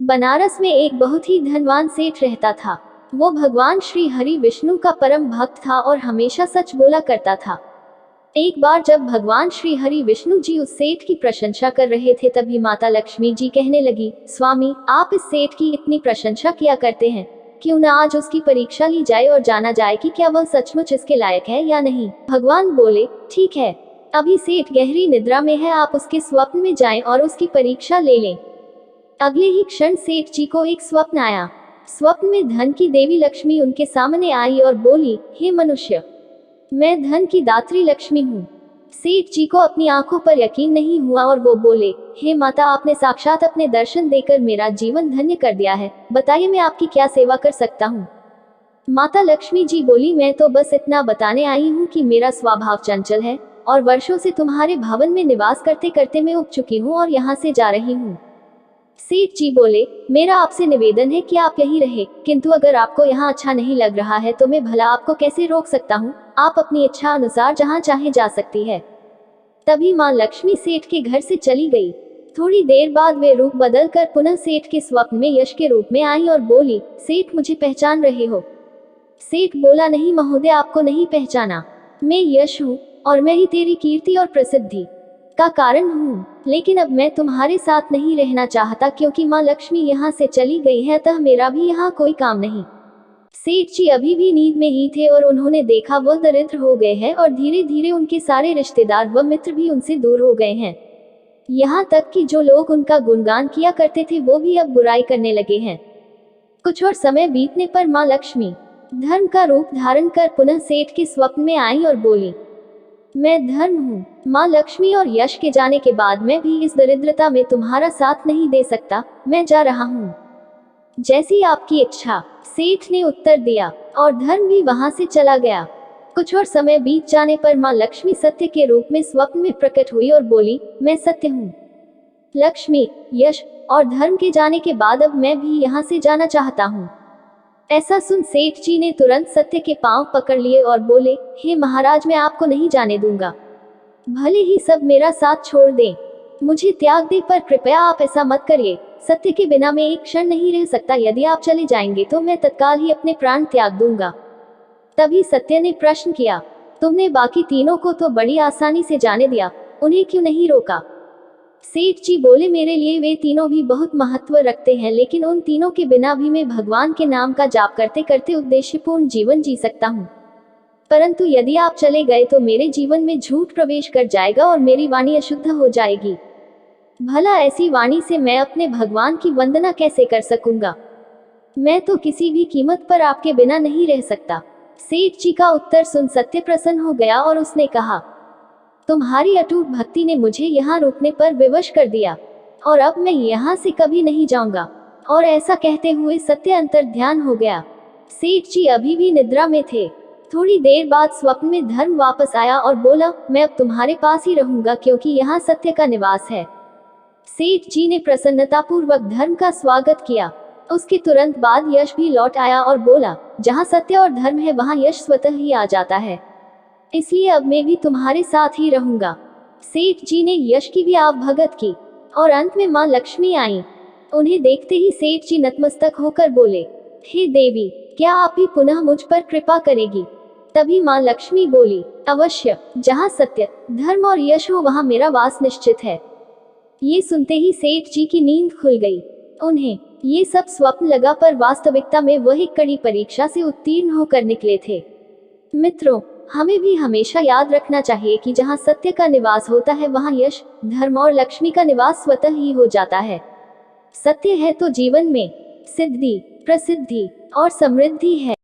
बनारस में एक बहुत ही धनवान सेठ रहता था। वो भगवान श्री हरि विष्णु का परम भक्त था और हमेशा सच बोला करता था। एक बार जब भगवान श्री हरि विष्णु जी उस सेठ की प्रशंसा कर रहे थे, तभी माता लक्ष्मी जी कहने लगी, स्वामी, आप इस सेठ की इतनी प्रशंसा किया करते हैं, क्यों न आज उसकी परीक्षा ली जाए और जाना जाए कि क्या वह सचमुच इसके लायक है या नहीं। भगवान बोले, ठीक है, अभी सेठ गहरी निद्रा में है, आप उसके स्वप्न में जाएं और उसकी परीक्षा ले लें। अगले ही क्षण सेठ जी को एक स्वप्न आया। स्वप्न में धन की देवी लक्ष्मी उनके सामने आई और बोली, हे मनुष्य, मैं धन की दात्री लक्ष्मी हूँ। सेठ जी को अपनी आंखों पर यकीन नहीं हुआ और वो बोले, हे माता, आपने साक्षात अपने दर्शन देकर मेरा जीवन धन्य कर दिया है, बताइए मैं आपकी क्या सेवा कर सकता हूँ। माता लक्ष्मी जी बोली, मैं तो बस इतना बताने आई हूँ कि मेरा स्वभाव चंचल है और वर्षों से तुम्हारे भवन में निवास करते करते मैं उब चुकी हूँ और यहाँ से जा रही हूँ। सेठ जी बोले, मेरा आपसे निवेदन है कि आप यहीं रहे, किंतु अगर आपको यहाँ अच्छा नहीं लग रहा है तो मैं भला आपको कैसे रोक सकता हूँ, आप अपनी इच्छा अनुसार जहाँ चाहे जा सकती है। तभी माँ लक्ष्मी सेठ के घर से चली गई। थोड़ी देर बाद वे रूप बदल कर पुनः सेठ के स्वप्न में यश के रूप में आई और बोली, सेठ, मुझे पहचान रहे हो? सेठ बोला, नहीं महोदय, आपको नहीं पहचाना। मैं यश हूँ और मैं ही तेरी कीर्ति और प्रसिद्धि का कारण हूँ, लेकिन अब मैं तुम्हारे साथ नहीं रहना चाहता क्योंकि माँ लक्ष्मी यहाँ से चली गई है, अतः मेरा भी यहाँ कोई काम नहीं। सेठ जी अभी भी नींद में ही थे और उन्होंने देखा वह दरिद्र हो गए हैं और धीरे धीरे उनके सारे रिश्तेदार व मित्र भी उनसे दूर हो गए हैं। यहाँ तक कि जो लोग उनका गुणगान किया करते थे वो भी अब बुराई करने लगे हैं। कुछ और समय बीतने पर माँ लक्ष्मी धर्म का रूप धारण कर पुनः सेठ के स्वप्न में आई और बोली, मैं धर्म हूँ माँ लक्ष्मी, और यश के जाने के बाद मैं भी इस दरिद्रता में तुम्हारा साथ नहीं दे सकता, मैं जा रहा हूँ। जैसी आपकी इच्छा, सेठ ने उत्तर दिया और धर्म भी वहां से चला गया। कुछ और समय बीत जाने पर माँ लक्ष्मी सत्य के रूप में स्वप्न में प्रकट हुई और बोली, मैं सत्य हूँ। लक्ष्मी, यश और धर्म के जाने के बाद अब मैं भी यहाँ से जाना चाहता हूँ। ऐसा सुन सेठ जी ने तुरंत सत्य के पांव पकड़ लिए और बोले, हे महाराज, मैं आपको नहीं जाने दूंगा, भले ही सब मेरा साथ छोड़ दें, मुझे त्याग दे, पर कृपया आप ऐसा मत करिए। सत्य के बिना मैं एक क्षण नहीं रह सकता, यदि आप चले जाएंगे तो मैं तत्काल ही अपने प्राण त्याग दूंगा। तभी सत्य ने प्रश्न किया, तुमने बाकी तीनों को तो बड़ी आसानी से जाने दिया, उन्हें क्यों नहीं रोका? सेठ जी बोले, मेरे लिए वे तीनों भी बहुत महत्व रखते हैं, लेकिन उन तीनों के बिना भी मैं भगवान के नाम का जाप करते करते उद्देश्यपूर्ण जीवन जी सकता हूँ, परंतु यदि आप चले गए तो मेरे जीवन में झूठ प्रवेश कर जाएगा और मेरी वाणी अशुद्ध हो जाएगी। भला ऐसी वाणी से मैं अपने भगवान की वंदना कैसे कर सकूंगा? मैं तो किसी भी कीमत पर आपके बिना नहीं रह सकता। सेठ जी का उत्तर सुन सत्य प्रसन्न हो गया और उसने कहा, तुम्हारी अटूट भक्ति ने मुझे यहाँ रुकने पर विवश कर दिया और अब मैं यहाँ से कभी नहीं जाऊंगा। और ऐसा कहते हुए सत्य अंतर ध्यान हो गया। सेठ जी अभी भी निद्रा में थे। थोड़ी देर बाद स्वप्न में धर्म वापस आया और बोला, मैं अब तुम्हारे पास ही रहूंगा क्योंकि यहाँ सत्य का निवास है। सेठ जी ने प्रसन्नतापूर्वक धर्म का स्वागत किया। उसके तुरंत बाद यश भी लौट आया और बोला, जहाँ सत्य और धर्म है वहाँ यश स्वतः ही आ जाता है, इसलिए अब मैं भी तुम्हारे साथ ही रहूंगा। सेठ जी ने यश की भी आप भगत की और अंत में माँ लक्ष्मी आई। उन्हें देखते ही सेठ जी नतमस्तक होकर बोले, हे देवी, क्या आप भी पुनः मुझ पर कृपा करेगी? तभी माँ लक्ष्मी बोली, अवश्य, जहाँ सत्य, धर्म और यश हो वहाँ मेरा वास निश्चित है। ये सुनते ही सेठ जी की नींद खुल गई। उन्हें ये सब स्वप्न लगा, पर वास्तविकता में वह एक कड़ी परीक्षा से उत्तीर्ण होकर निकले थे। मित्रों, हमें भी हमेशा याद रखना चाहिए कि जहाँ सत्य का निवास होता है वहाँ यश, धर्म और लक्ष्मी का निवास स्वतः ही हो जाता है। सत्य है तो जीवन में सिद्धि, प्रसिद्धि और समृद्धि है।